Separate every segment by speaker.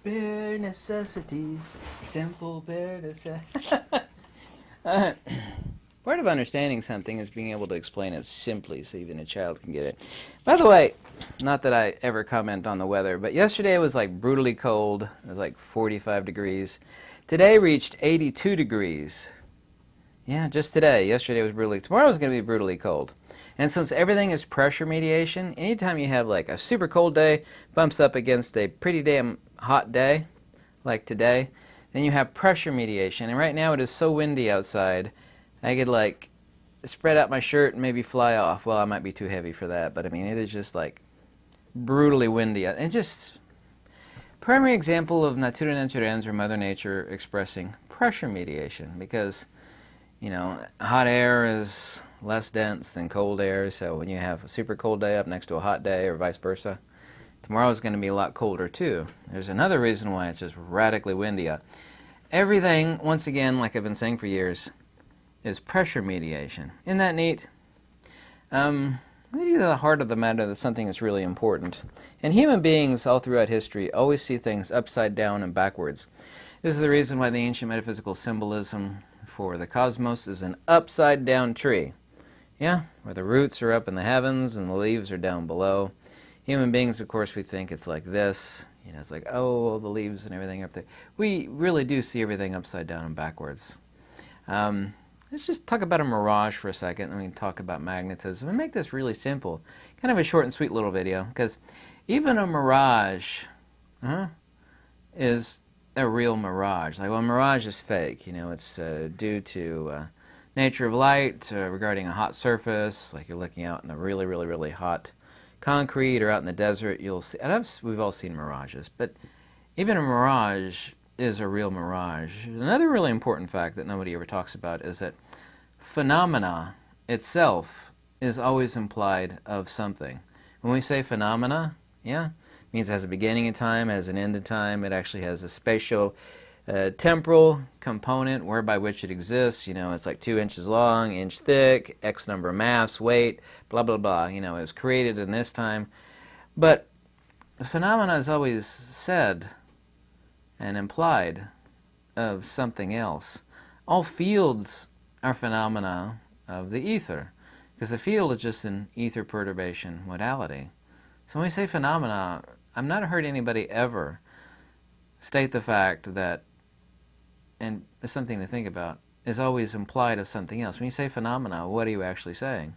Speaker 1: bare necessities, simple bare necessities. Part of understanding something is being able to explain it simply so even a child can get it. By the way, not that I ever comment on the weather, but yesterday was like brutally cold. It was like 45 degrees. Today reached 82 degrees. Yeah, just today. Yesterday was brutally. Tomorrow is going to be brutally cold. And since everything is pressure mediation, anytime you have like a super cold day bumps up against a pretty damn hot day, like today, then you have pressure mediation. And right now it is so windy outside, I could like spread out my shirt and maybe fly off. Well, I might be too heavy for that, but I mean, it is just like brutally windy. And just primary example of Natura Naturens, or Mother Nature, expressing pressure mediation, because you know, hot air is less dense than cold air, so when you have a super cold day up next to a hot day, or vice versa, tomorrow is going to be a lot colder too. There's another reason why it's just radically windy out. Everything, once again, like I've been saying for years, is pressure mediation. Isn't that neat? Leading to the heart of the matter, that's something that's really important. And human beings all throughout history always see things upside down and backwards. This is the reason why the ancient metaphysical symbolism for the cosmos is an upside down tree. Yeah, where the roots are up in the heavens and the leaves are down below. Human beings, of course, we think it's like this. You know, it's like, oh, the leaves and everything up there. We really do see everything upside down and backwards. Let's just talk about a mirage for a second, and we can talk about magnetism and make this really simple. Kind of a short and sweet little video, because even a mirage is a real mirage. Like, well, mirage is fake. You know, it's due to nature of light regarding a hot surface. Like you're looking out in a really, really, really hot concrete, or out in the desert, you'll see. And we've all seen mirages, but even a mirage is a real mirage. Another really important fact that nobody ever talks about is that phenomena itself is always implied of something. When we say phenomena, yeah, it means it has a beginning in time, has an end in time. It actually has a spatial temporal component whereby which it exists. You know, it's like 2 inches long, inch thick, X number of mass, weight, blah, blah, blah. You know, it was created in this time. But the phenomena is always said and implied of something else. All fields are phenomena of the ether, because the field is just an ether perturbation modality. So when we say phenomena, I've not heard anybody ever state the fact that, and it's something to think about, is always implied of something else. When you say phenomena, what are you actually saying?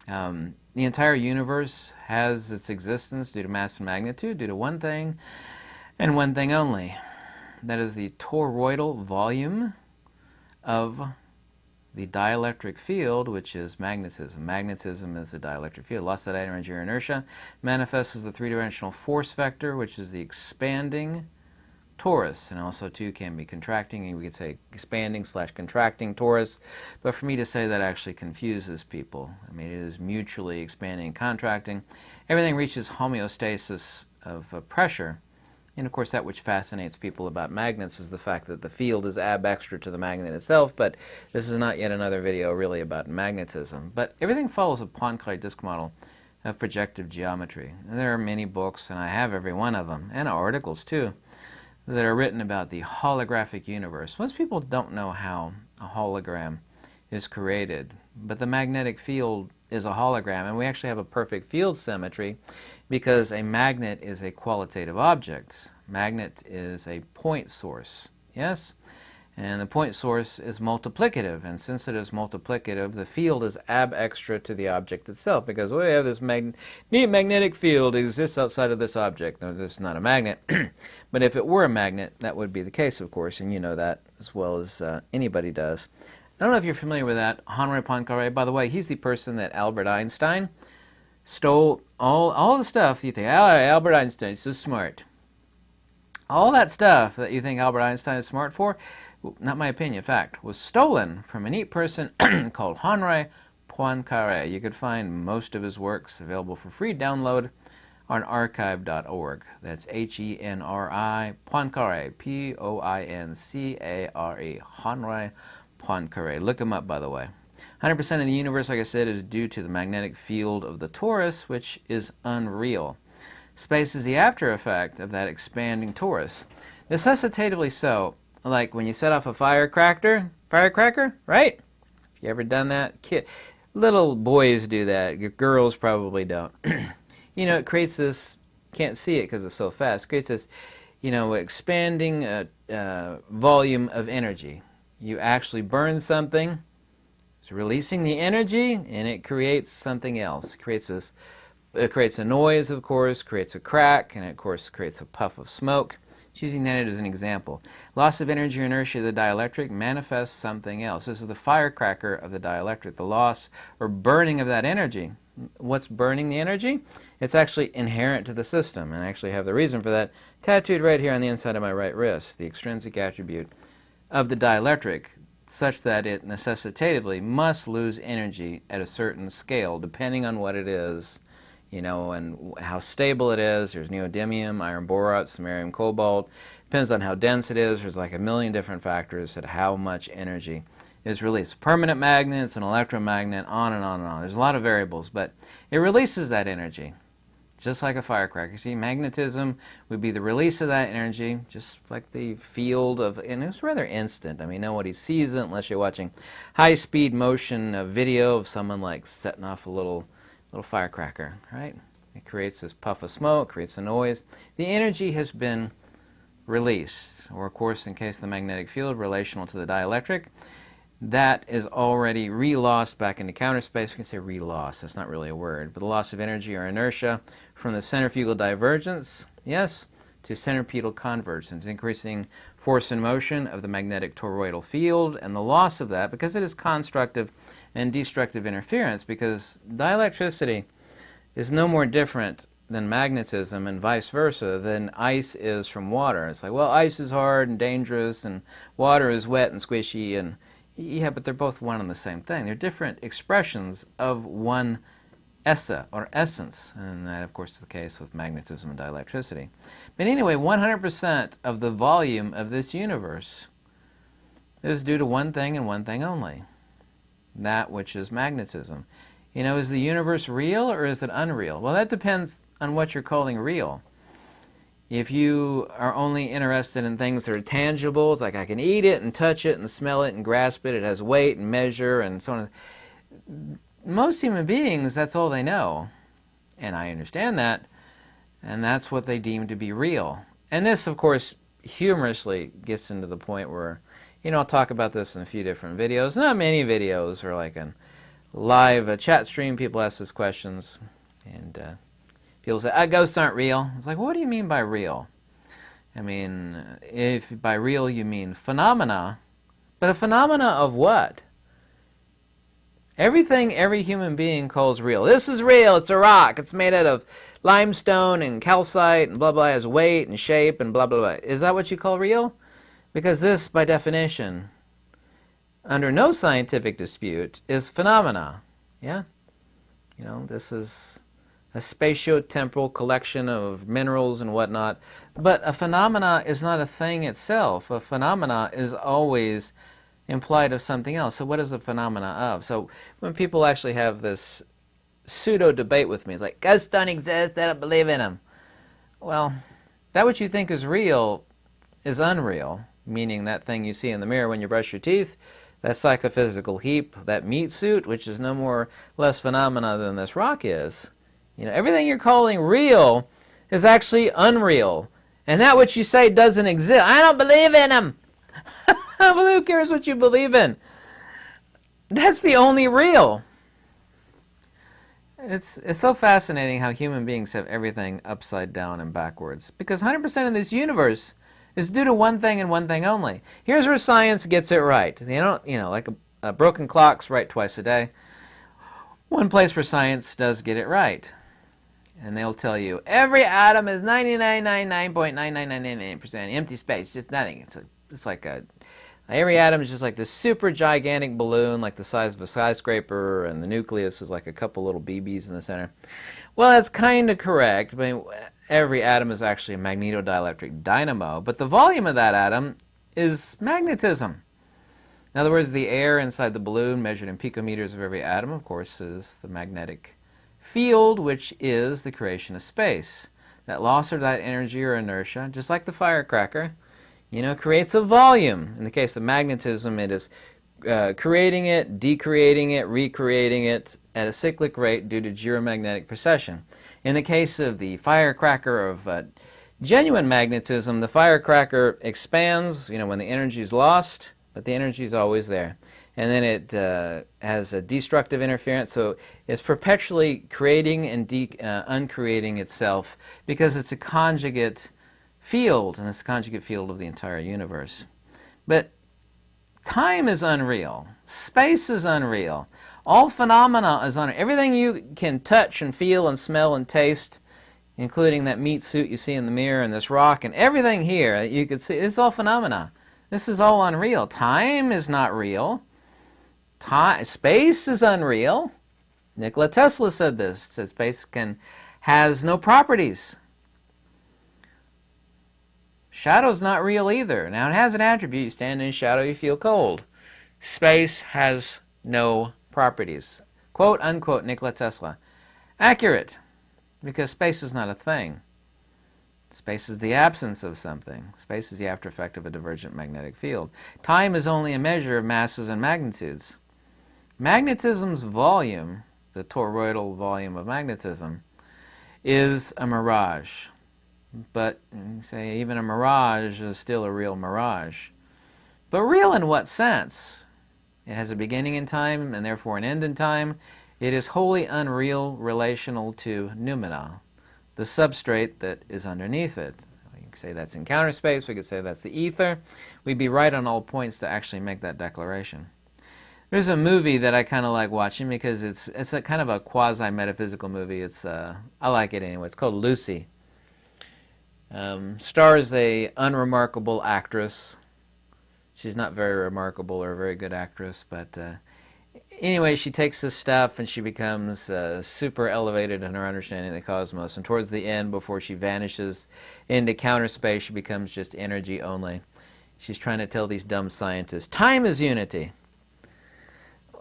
Speaker 1: The entire universe has its existence due to mass and magnitude, due to one thing, and one thing only. That is the toroidal volume of the dielectric field, which is magnetism. Magnetism is the dielectric field. Loss of energy or inertia manifests as the three-dimensional force vector, which is the expanding torus, and also too can be contracting, and we could say expanding / contracting torus, but for me to say that actually confuses people. I mean, it is mutually expanding and contracting. Everything reaches homeostasis of pressure. And of course, that which fascinates people about magnets is the fact that the field is ab extra to the magnet itself, but this is not yet another video really about magnetism. But everything follows a Poincare disk model of projective geometry. And there are many books, and I have every one of them, and articles too, that are written about the holographic universe. Most people don't know how a hologram is created, but the magnetic field is a hologram, and we actually have a perfect field symmetry because a magnet is a qualitative object. Magnet is a point source, yes? And the point source is multiplicative, and since it is multiplicative, the field is ab extra to the object itself, because we have this neat magnetic field exists outside of this object. Now, this is not a magnet, but if it were a magnet, that would be the case, of course, and you know that as well as anybody does. I don't know if you're familiar with that. Henri Poincare, by the way, he's the person that Albert Einstein stole all the stuff you think, oh, Albert Einstein is so smart. All that stuff that you think Albert Einstein is smart for, not my opinion, fact, was stolen from a neat person called Henri Poincare. You could find most of his works available for free download on archive.org. That's Henri Poincare, Poincare, Henri Poincare. Look him up, by the way. 100% of the universe, like I said, is due to the magnetic field of the torus, which is unreal. Space is the after effect of that expanding torus. Necessitatively so, like when you set off a firecracker, right? Have you ever done that? Little boys do that. Girls probably don't. You know, it creates this, can't see it because it's so fast, it creates this, you know, expanding volume of energy. You actually burn something, it's releasing the energy, and it creates something else. It creates a noise, of course, creates a crack, and of course creates a puff of smoke. Just using that as an example. Loss of energy or inertia of the dielectric manifests something else. This is the firecracker of the dielectric, the loss or burning of that energy. What's burning the energy? It's actually inherent to the system, and I actually have the reason for that tattooed right here on the inside of my right wrist, the extrinsic attribute of the dielectric, such that it necessitatively must lose energy at a certain scale, depending on what it is, you know, and how stable it is. There's neodymium, iron borates, samarium cobalt. Depends on how dense it is. There's like a million different factors at how much energy is released. Permanent magnets, an electromagnet, on and on and on. There's a lot of variables, but it releases that energy, just like a firecracker. See, magnetism would be the release of that energy, just like the field of, and it's rather instant. I mean, nobody sees it unless you're watching high-speed motion video of someone like setting off a little firecracker, right? It creates this puff of smoke, creates a noise. The energy has been released, or of course, in case of the magnetic field, relational to the dielectric, that is already re-lost back into counter space. We can say re-lost, that's not really a word, but the loss of energy or inertia from the centrifugal divergence, yes, to centripetal convergence, increasing force and motion of the magnetic toroidal field, and the loss of that, because it is constructive and destructive interference, because dielectricity is no more different than magnetism and vice versa than ice is from water. It's like, well, ice is hard and dangerous and water is wet and squishy, and yeah, but they're both one and the same thing. They're different expressions of one essa, or essence, and that of course is the case with magnetism and dielectricity. But anyway, 100% of the volume of this universe is due to one thing and one thing only, that which is magnetism. You know, is the universe real or is it unreal? Well, that depends on what you're calling real. If you are only interested in things that are tangible, it's like I can eat it and touch it and smell it and grasp it, it has weight and measure and so on. Most human beings, that's all they know. And I understand that, and that's what they deem to be real. And this, of course, humorously gets into the point where, you know, I'll talk about this in a few different videos. Not many videos, or like a live chat stream, people ask us questions, and people say, ghosts aren't real. It's like, well, what do you mean by real? I mean, if by real you mean phenomena, but a phenomena of what? Everything every human being calls real. This is real, it's a rock, it's made out of limestone and calcite and blah blah, has weight and shape and blah blah blah. Is that what you call real? Because this, by definition, under no scientific dispute, is phenomena. Yeah? You know, this is a spatio-temporal collection of minerals and whatnot. But a phenomena is not a thing itself. A phenomena is always implied of something else. So what is a phenomena of? So when people actually have this pseudo-debate with me, it's like, ghosts don't exist, I don't believe in them. Well, that what you think is real is unreal, meaning that thing you see in the mirror when you brush your teeth, that psychophysical heap, that meat suit, which is no more less phenomena than this rock is. You know, everything you're calling real is actually unreal. And that which you say doesn't exist. I don't believe in them. Well, who cares what you believe in? That's the only real. It's so fascinating how human beings have everything upside down and backwards. Because 100% of this universe is due to one thing and one thing only. Here's where science gets it right. They don't, you know, like a broken clock's right twice a day. One place where science does get it right. And they'll tell you, every atom is 99.99999% empty space, just nothing. It's like every atom is just like this super gigantic balloon, like the size of a skyscraper, and the nucleus is like a couple little BBs in the center. Well, that's kind of correct. I mean, every atom is actually a magnetodielectric dynamo, but the volume of that atom is magnetism. In other words, the air inside the balloon, measured in picometers of every atom, of course, is the magnetic field, which is the creation of space. That loss of that energy or inertia, just like the firecracker, creates a volume. In the case of magnetism, it is creating it, decreating it, recreating it at a cyclic rate due to geomagnetic precession. In the case of the firecracker of genuine magnetism, the firecracker expands, when the energy is lost, but the energy is always there. And then it has a destructive interference, so it's perpetually creating and uncreating itself because it's a conjugate field, and it's a conjugate field of the entire universe. But time is unreal. Space is unreal. All phenomena is unreal. Everything you can touch and feel and smell and taste, including that meat suit you see in the mirror and this rock and everything here that you could see, it's all phenomena. This is all unreal. Time is not real. Space is unreal. Nikola Tesla said this. Said space has no properties. Shadow's not real either. Now it has an attribute. You stand in shadow, you feel cold. Space has no properties. Quote, unquote, Nikola Tesla. Accurate, because space is not a thing. Space is the absence of something. Space is the after effect of a divergent magnetic field. Time is only a measure of masses and magnitudes. Magnetism's volume, the toroidal volume of magnetism, is a mirage. But say even a mirage is still a real mirage. But real in what sense? It has a beginning in time and therefore an end in time. It is wholly unreal relational to noumena, the substrate that is underneath it. We could say that's in counter space. We could say that's the ether. We'd be right on all points to actually make that declaration. There's a movie that I kind of like watching because it's a kind of a quasi-metaphysical movie. I like it anyway. It's called Lucy. Stars a unremarkable actress. She's not very remarkable or a very good actress, but anyway, she takes this stuff and she becomes super elevated in her understanding of the cosmos. And towards the end, before she vanishes into counter space, she becomes just energy only. She's trying to tell these dumb scientists, time is unity.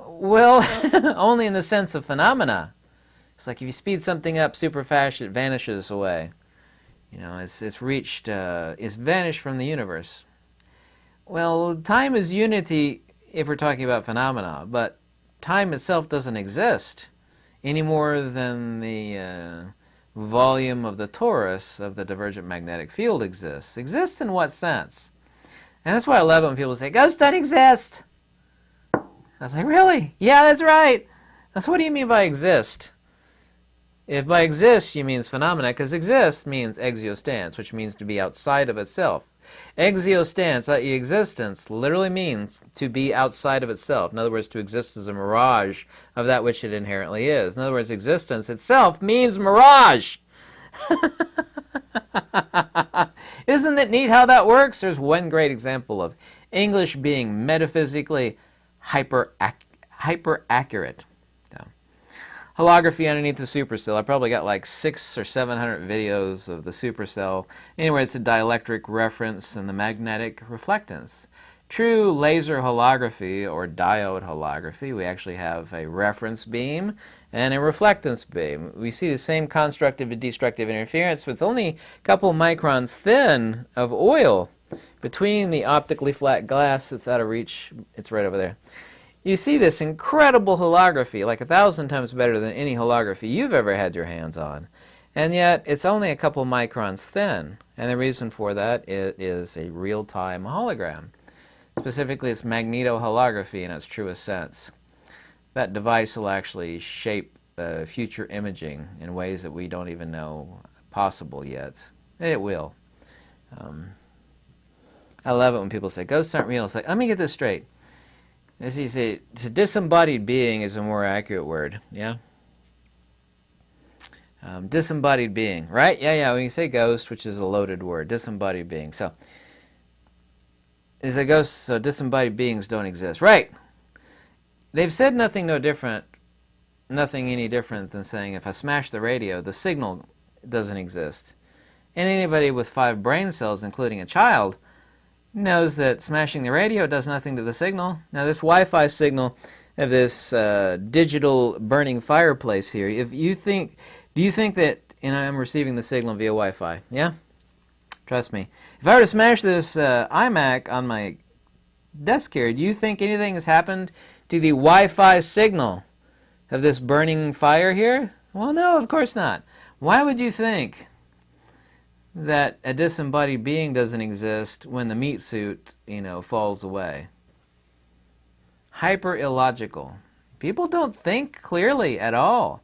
Speaker 1: Well, only in the sense of phenomena. It's like if you speed something up super fast, it vanishes away. It's vanished from the universe. Well, time is unity if we're talking about phenomena, but time itself doesn't exist any more than the volume of the torus of the divergent magnetic field exists. Exists in what sense? And that's why I love it when people say, ghosts don't exist. I was like, really? Yeah, that's right. That's what do you mean by exist? If by exist you means phenomena, because exist means existence, which means to be outside of itself. Existence, i.e. existence, literally means to be outside of itself. In other words, to exist as a mirage of that which it inherently is. In other words, existence itself means mirage. Isn't it neat how that works? There's one great example of English being metaphysically hyper accurate. Holography underneath the supercell. I probably got like 600 or 700 videos of the supercell. Anyway, it's a dielectric reference and the magnetic reflectance. True laser holography or diode holography, we actually have a reference beam and a reflectance beam. We see the same constructive and destructive interference, but it's only a couple microns thin of oil between the optically flat glass that's out of reach. It's right over there. You see this incredible holography, like 1,000 times better than any holography you've ever had your hands on. And yet, it's only a couple microns thin. And the reason for that is a real-time hologram. Specifically, it's Magneto holography in its truest sense. That device will actually shape future imaging in ways that we don't even know possible yet. It will. I love it when people say, ghosts aren't real. It's like, let me get this straight. As you say, disembodied being is a more accurate word, yeah? Disembodied being, right? Yeah, we can say ghost, which is a loaded word. Disembodied being. So, is a ghost, so disembodied beings don't exist. Right! They've said nothing any different than saying if I smash the radio, the signal doesn't exist. And anybody with 5 brain cells, including a child, knows that smashing the radio does nothing to the signal. Now this Wi-Fi signal of this digital burning fireplace here, do you think that and I'm receiving the signal via Wi-Fi. Yeah? Trust me. If I were to smash this iMac on my desk here, do you think anything has happened to the Wi-Fi signal of this burning fire here? Well, no, of course not. Why would you think that a disembodied being doesn't exist when the meat suit, falls away? Hyper illogical. People don't think clearly at all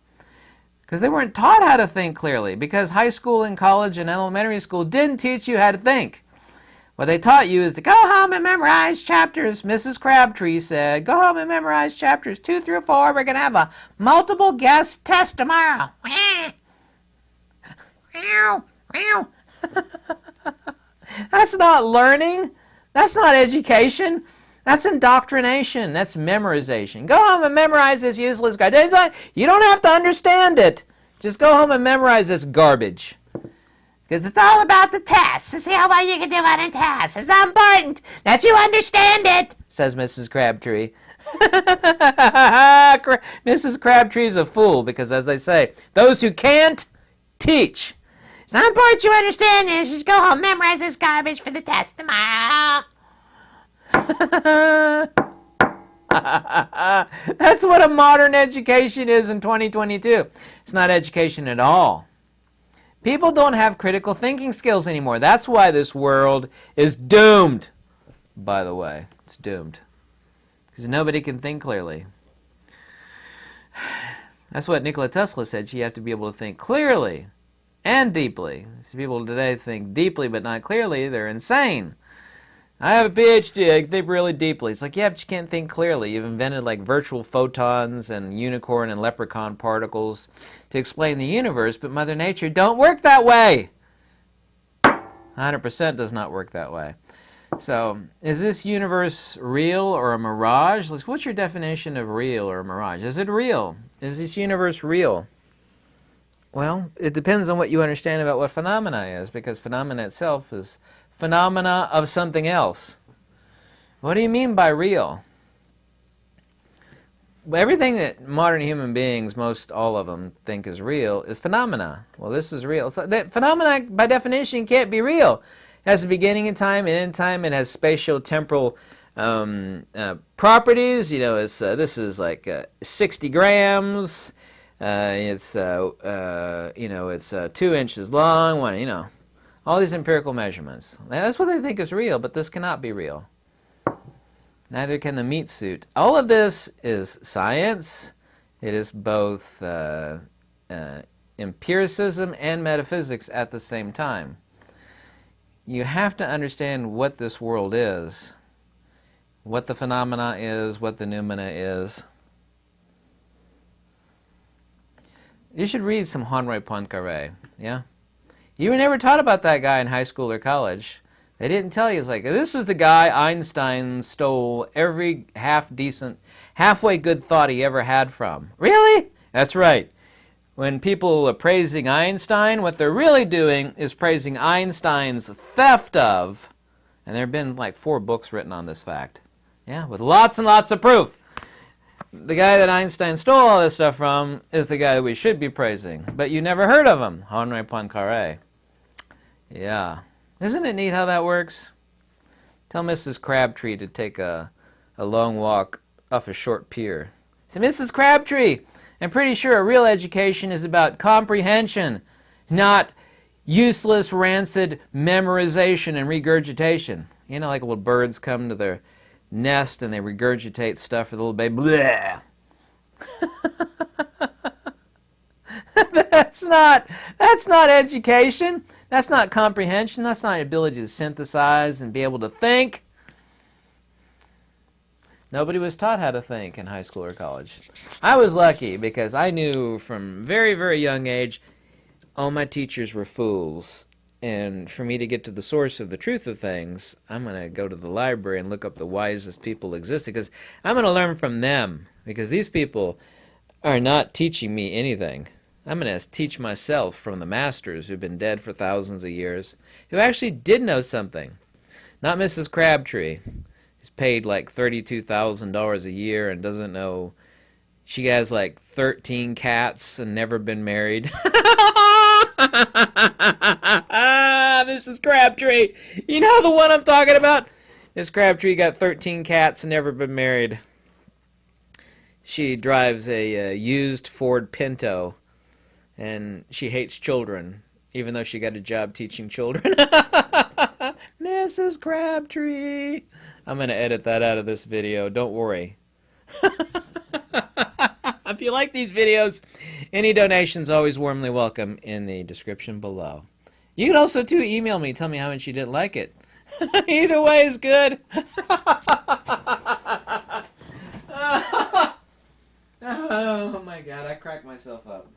Speaker 1: because they weren't taught how to think clearly, because high school and college and elementary school didn't teach you how to think. What they taught you is to go home and memorize chapters. Mrs. Crabtree said, go home and memorize chapters 2 through 4. We're going to have a multiple guess test tomorrow. That's not learning. That's not education. That's indoctrination. That's memorization. Go home and memorize this useless garbage. You don't have to understand it. Just go home and memorize this garbage. Because it's all about the test. To see how well you can do on a test. It's important that you understand it, says Mrs. Crabtree. Mrs. Crabtree's a fool because, as they say, those who can't teach. It's not important you understand this. Just go home, memorize this garbage for the test tomorrow. That's what a modern education is in 2022. It's not education at all. People don't have critical thinking skills anymore. That's why this world is doomed. By the way, it's doomed. Because nobody can think clearly. That's what Nikola Tesla said. You have to be able to think clearly and deeply. So people today think deeply but not clearly. They're insane. I have a PhD, I think really deeply. It's like, yeah, but you can't think clearly. You've invented like virtual photons and unicorn and leprechaun particles to explain the universe, but Mother Nature don't work that way. 100% does not work that way. So, is this universe real or a mirage? What's your definition of real or a mirage? Is it real? Is this universe real? Well, it depends on what you understand about what phenomena is, because phenomena itself is phenomena of something else. What do you mean by real? Everything that modern human beings, most all of them, think is real is phenomena. Well, this is real. So that phenomena, by definition, can't be real. It has a beginning in time, and in time it has spatial-temporal properties. This is like 60 grams. It's 2 inches long. All these empirical measurements. Now, that's what they think is real, but this cannot be real. Neither can the meat suit. All of this is science. It is both empiricism and metaphysics at the same time. You have to understand what this world is, what the phenomena is, what the noumena is. You should read some Henri Poincaré, yeah? You were never taught about that guy in high school or college. They didn't tell you. It's like, this is the guy Einstein stole every halfway good thought he ever had from. Really? That's right. When people are praising Einstein, what they're really doing is praising Einstein's theft of, and there have been like 4 books written on this fact, yeah, with lots and lots of proof. The guy that Einstein stole all this stuff from is the guy that we should be praising, but you never heard of him, Henri Poincaré. Yeah. Isn't it neat how that works? Tell Mrs. Crabtree to take a long walk off a short pier. Say, Mrs. Crabtree, I'm pretty sure a real education is about comprehension, not useless, rancid memorization and regurgitation. Like little birds come to their nest and they regurgitate stuff for the little baby. Bleh. That's not education. That's not comprehension. That's not ability to synthesize and be able to think. Nobody was taught how to think in high school or college. I was lucky because I knew from very, very young age all my teachers were fools. And for me to get to the source of the truth of things, I'm going to go to the library and look up the wisest people existing, because I'm going to learn from them, because these people are not teaching me anything. I'm going to teach myself from the masters who've been dead for thousands of years, who actually did know something. Not Mrs. Crabtree, who's paid like $32,000 a year and doesn't know. She has like 13 cats and never been married. Mrs. Crabtree. You know the one I'm talking about? Miss Crabtree got 13 cats and never been married. She drives a used Ford Pinto, and she hates children, even though she got a job teaching children. Mrs. Crabtree. I'm going to edit that out of this video. Don't worry. If you like these videos, any donations always warmly welcome in the description below. You can also, too, email me. Tell me how much you didn't like it. Either way is good. Oh, my God. I cracked myself up.